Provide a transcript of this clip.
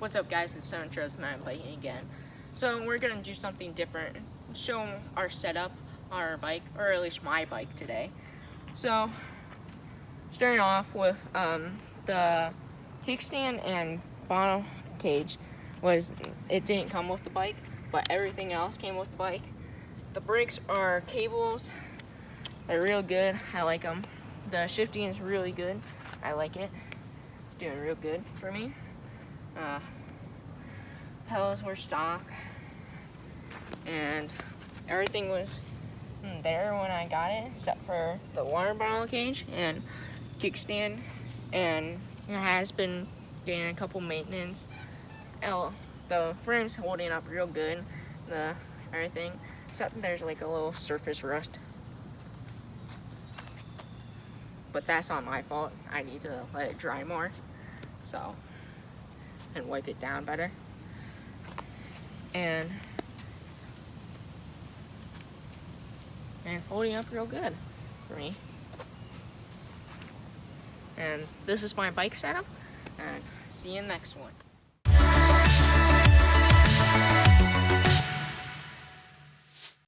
What's up, guys? It's Seven Trust Mountain Biking again. So we're gonna do something different, show our setup on our bike, or at least my bike today. So starting off with the kickstand and bottom cage it didn't come with the bike, but everything else came with the bike. The brakes are cables. They're real good. I like them. The shifting is really good. I like it. It's doing real good for me. Pedals were stock, and everything was there when I got it, except for the water bottle cage and kickstand, and it has been getting a couple maintenance. The frame's holding up real good, everything, except there's like a little surface rust. But that's not my fault. I need to let it dry more, and wipe it down better. And it's holding up real good for me. And this is my bike setup, and see you in the next one.